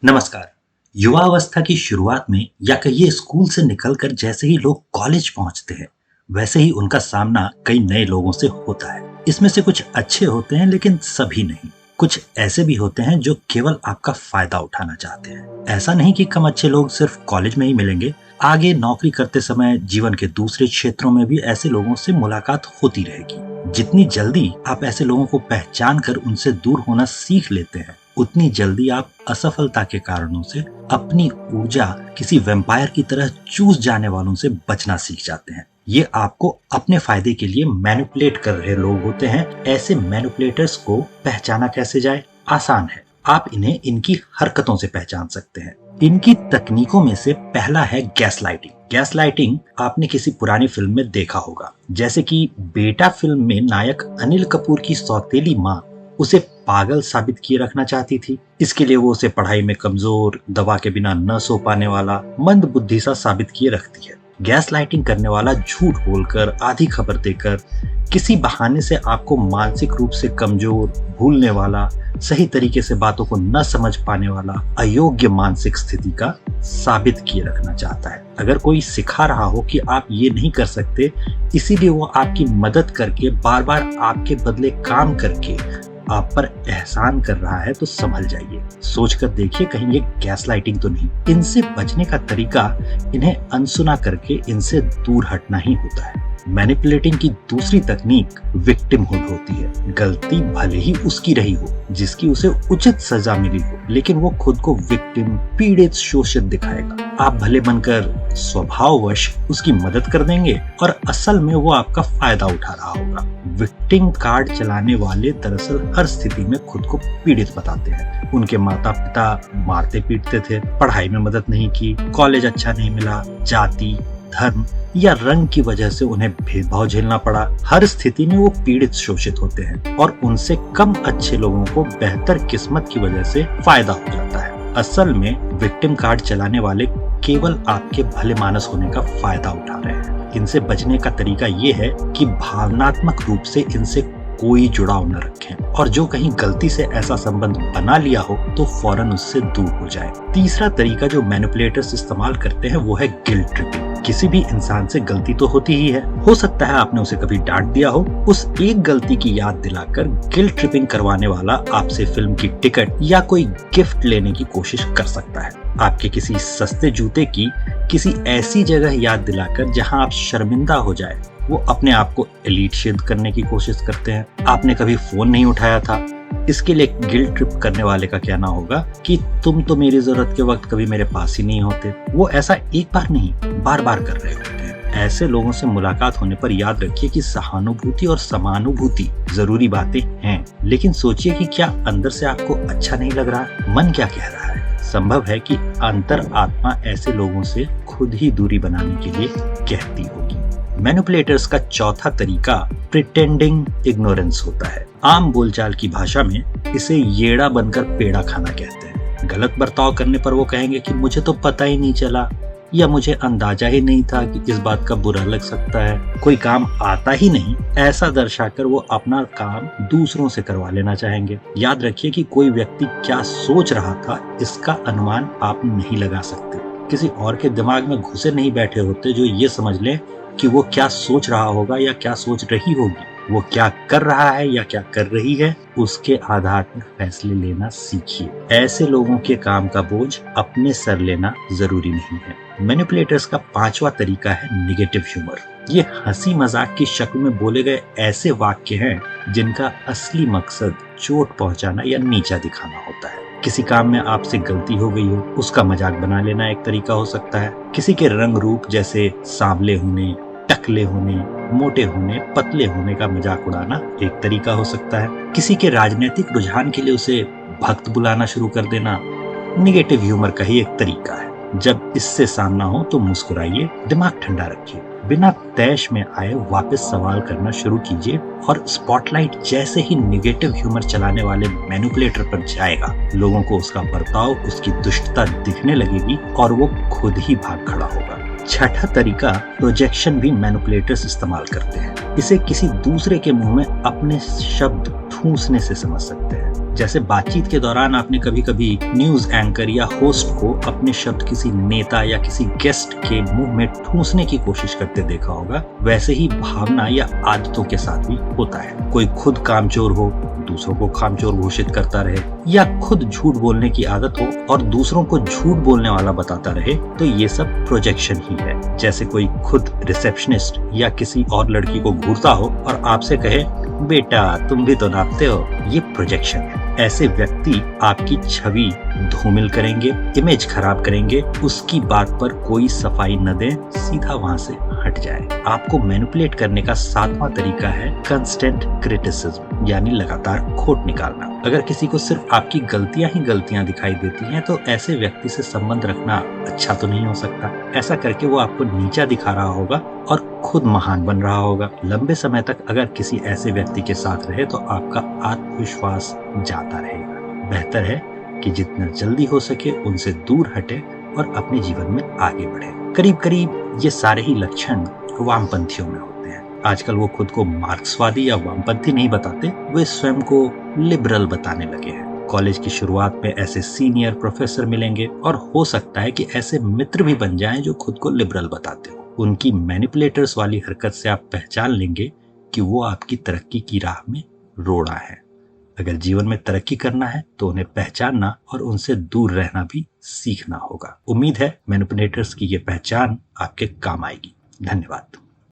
नमस्कार। युवावस्था की शुरुआत में या कहिए स्कूल से निकलकर जैसे ही लोग कॉलेज पहुंचते हैं, वैसे ही उनका सामना कई नए लोगों से होता है। इसमें से कुछ अच्छे होते हैं लेकिन सभी नहीं। कुछ ऐसे भी होते हैं जो केवल आपका फायदा उठाना चाहते हैं। ऐसा नहीं कि कम अच्छे लोग सिर्फ कॉलेज में ही मिलेंगे। आगे नौकरी करते समय जीवन के दूसरे क्षेत्रों में भी ऐसे लोगों से मुलाकात होती रहेगी। जितनी जल्दी आप ऐसे लोगों को पहचान कर उनसे दूर होना सीख लेते हैं, उतनी जल्दी आप असफलता के कारणों से अपनी ऊर्जा किसी वैम्पायर की तरह चूस जाने वालों से बचना सीख जाते हैं। ये आपको अपने फायदे के लिए मैनिपुलेट कर रहे लोग होते हैं। ऐसे मैनिपुलेटर्स को पहचाना कैसे जाए? आसान है। आप इन्हें इनकी हरकतों से पहचान सकते हैं। इनकी तकनीकों में से पहला है गैसलाइटिंग। गैसलाइटिंग आपने किसी पुरानी फिल्म में देखा होगा, जैसे कि बेटा फिल्म में नायक अनिल कपूर की सौतेली माँ उसे पागल साबित किए रखना चाहती थी। इसके लिए वो उसे पढ़ाई में कमजोर, दवा के बिना न सो पाने वाला, मंद बुद्धि सा साबित किए रखती है। गैस लाइटिंग करने वाला झूठ बोलकर, आधी खबर देकर, किसी बहाने से आपको मानसिक रूप से कमजोर, भूलने वाला, सही तरीके से बातों को न समझ पाने वाला, अयोग्य मानसिक स्थिति का साबित किए रखना चाहता है। अगर कोई सिखा रहा हो कि आप ये नहीं कर सकते, इसीलिए वो आपकी मदद करके, बार बार आपके बदले काम करके आप पर एहसान कर रहा है, तो संभल जाइए। सोचकर देखिए कहीं ये गैसलाइटिंग तो नहीं। इनसे बचने का तरीका इन्हें अनसुना करके इनसे दूर हटना ही होता है। मैनिपुलेटिंग की दूसरी तकनीक विक्टिमहुड होती है। गलती भले ही उसकी रही हो, जिसकी उसे उचित सजा मिली हो, लेकिन वो खुद को विक्टिम, पीड़ित, शोषित दिखाएगा। आप भले बनकर स्वभाववश उसकी मदद कर देंगे और असल में वो आपका फायदा उठा रहा होगा। विक्टिम कार्ड चलाने वाले दरअसल हर स्थिति में खुद को पीड़ित बताते हैं। उनके माता पिता मारते पीटते थे, पढ़ाई में मदद नहीं की, कॉलेज अच्छा नहीं मिला, जाति, धर्म या रंग की वजह से उन्हें भेदभाव झेलना पड़ा। हर स्थिति में वो पीड़ित, शोषित होते हैं और उनसे कम अच्छे लोगों को बेहतर किस्मत की वजह से फायदा हो जाता है। असल में विक्टिम कार्ड चलाने वाले केवल आपके भले मानस होने का फायदा उठा रहे हैं। इनसे बचने का तरीका ये है कि भावनात्मक रूप से इनसे कोई जुड़ाव न रखें, और जो कहीं गलती से ऐसा संबंध बना लिया हो तो फौरन उससे दूर हो जाए। तीसरा तरीका जो मैनिपुलेटर्स इस्तेमाल करते हैं वो है गिल्ट ट्रिपिंग। किसी भी इंसान से गलती तो होती ही है। हो सकता है आपने उसे कभी डांट दिया हो। उस एक गलती की याद दिलाकर गिल्ट ट्रिपिंग करवाने वाला आपसे फिल्म की टिकट या कोई गिफ्ट लेने की कोशिश कर सकता है। आपके किसी सस्ते जूते की किसी ऐसी जगह याद दिलाकर जहां आप शर्मिंदा हो जाए, वो अपने आप को एलीट सिद्ध करने की कोशिश करते हैं। आपने कभी फोन नहीं उठाया था, इसके लिए गिल्ट ट्रिप करने वाले का कहना होगा कि तुम तो मेरी जरूरत के वक्त कभी मेरे पास ही नहीं होते। वो ऐसा एक बार नहीं, बार बार कर रहे होते हैं। ऐसे लोगों से मुलाकात होने पर याद रखिए कि सहानुभूति और समानुभूति जरूरी बातें हैं, लेकिन सोचिए कि क्या अंदर से आपको अच्छा नहीं लग रहा? मन क्या कह रहा है? संभव है कि अंतर आत्मा ऐसे लोगों से खुद ही दूरी बनाने के लिए कहती होगी। मैनिपुलेटर्स का चौथा तरीका प्रिटेंडिंग इग्नोरेंस होता है। आम बोलचाल की भाषा में इसे येड़ा बनकर पेड़ा खाना कहते हैं। गलत बर्ताव करने पर वो कहेंगे कि मुझे तो पता ही नहीं चला, या मुझे अंदाजा ही नहीं था कि इस बात का बुरा लग सकता है। कोई काम आता ही नहीं, ऐसा दर्शाकर वो अपना काम दूसरों से करवा लेना चाहेंगे। याद रखिए कि कोई व्यक्ति क्या सोच रहा था, इसका अनुमान आप नहीं लगा सकते। किसी और के दिमाग में घुसे नहीं बैठे होते जो ये समझ ले कि वो क्या सोच रहा होगा या क्या सोच रही होगी। वो क्या कर रहा है या क्या कर रही है, उसके आधार पर फैसले लेना सीखिए। ऐसे लोगों के काम का बोझ अपने सर लेना जरूरी नहीं है। मैनिपुलेटर्स का पांचवा तरीका है निगेटिव ह्यूमर। ये हंसी मजाक की शक्ल में बोले गए ऐसे वाक्य हैं जिनका असली मकसद चोट पहुंचाना या नीचा दिखाना होता है। किसी काम में आपसे गलती हो गई हो, उसका मजाक बना लेना एक तरीका हो सकता है। किसी के रंग रूप जैसे सांवले होने, टकले होने, मोटे होने, पतले होने का मजाक उड़ाना एक तरीका हो सकता है। किसी के राजनीतिक रुझान के लिए उसे भक्त बुलाना शुरू कर देना निगेटिव ह्यूमर का ही एक तरीका है। जब इससे सामना हो तो मुस्कुराइए, दिमाग ठंडा रखिए, बिना तैश में आए वापस सवाल करना शुरू कीजिए, और स्पॉटलाइट जैसे ही निगेटिव ह्यूमर चलाने वाले मैनिपुलेटर पर जाएगा, लोगों को उसका बर्ताव, उसकी दुष्टता दिखने लगेगी और वो खुद ही भाग खड़ा होगा। छठा तरीका प्रोजेक्शन भी मैनिपुलेटर्स इस्तेमाल करते हैं। इसे किसी दूसरे के मुंह में अपने शब्द ठूंसने से समझ सकते हैं। जैसे बातचीत के दौरान आपने कभी कभी न्यूज एंकर या होस्ट को अपने शब्द किसी नेता या किसी गेस्ट के मुंह में ठूंसने की कोशिश करते देखा होगा, वैसे ही भावना या आदतों के साथ भी होता है। कोई खुद कामचोर हो, दूसरों को कामचोर घोषित करता रहे, या खुद झूठ बोलने की आदत हो और दूसरों को झूठ बोलने वाला बताता रहे, तो ये सब प्रोजेक्शन ही है। जैसे कोई खुद रिसेप्शनिस्ट या किसी और लड़की को घूरता हो और आपसे कहे, बेटा तुम भी तो नापते हो, ये प्रोजेक्शन है। ऐसे व्यक्ति आपकी छवि धूमिल करेंगे, इमेज खराब करेंगे, उसकी बात पर कोई सफाई न दें, सीधा वहां से हट जाए। आपको मैनिपुलेट करने का 7वां तरीका है कंस्टेंट क्रिटिसिज्म, यानी लगातार खोट निकालना। अगर किसी को सिर्फ आपकी गलतियां ही गलतियां दिखाई देती हैं, तो ऐसे व्यक्ति से संबंध रखना अच्छा तो नहीं हो सकता। ऐसा करके वो आपको नीचा दिखा रहा होगा और खुद महान बन रहा होगा। लंबे समय तक अगर किसी ऐसे व्यक्ति के साथ रहे तो आपका आत्मविश्वास जाता रहेगा। बेहतर है कि जितना जल्दी हो सके उनसे दूर हटे और अपने जीवन में आगे बढ़े। करीब करीब ये सारे ही लक्षण वामपंथियों में होते हैं। आजकल वो खुद को मार्क्सवादी या वामपंथी नहीं बताते, वे स्वयं को लिबरल बताने लगे हैं। कॉलेज की शुरुआत में ऐसे सीनियर प्रोफेसर मिलेंगे और हो सकता है कि ऐसे मित्र भी बन जाएं जो खुद को लिबरल बताते हो। उनकी मैनिपुलेटर्स वाली हरकत से आप पहचान लेंगे कि वो आपकी तरक्की की राह में रोड़ा है। अगर जीवन में तरक्की करना है तो उन्हें पहचानना और उनसे दूर रहना भी सीखना होगा। उम्मीद है मैनिपुलेटर्स की ये पहचान आपके काम आएगी। धन्यवाद।